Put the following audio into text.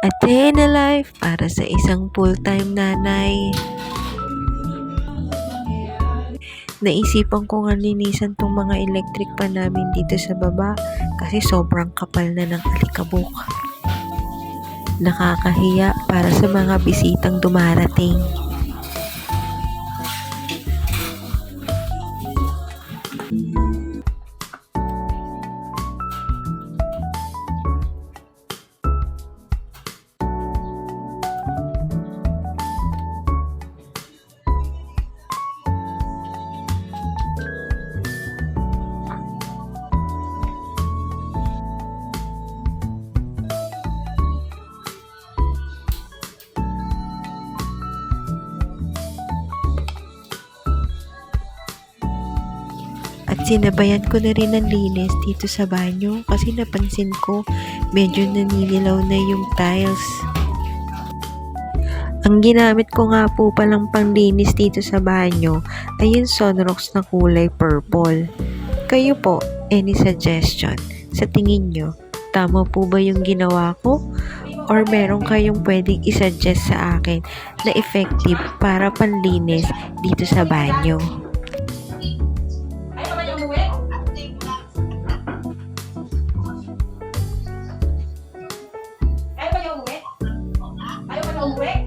A day in a life para sa isang full-time nanay. Naisipan ko nga linisan tong mga electric pan namin dito sa baba kasi sobrang kapal na ng alikabok. Nakakahiya para sa mga bisitang dumarating. At sinabayan ko na rin ng linis dito sa banyo kasi napansin ko medyo naninilaw na yung tiles. Ang ginamit ko nga po palang panglinis dito sa banyo ay yung Sunrox na kulay purple. Kayo po, any suggestion? Sa tingin nyo, tama po ba yung ginawa ko? Or meron kayong pwedeng isuggest sa akin na effective para panlinis dito sa banyo? Ayaw ba niya umuwi? Ayaw ba niya umuwi? Ayaw ba niya umuwi?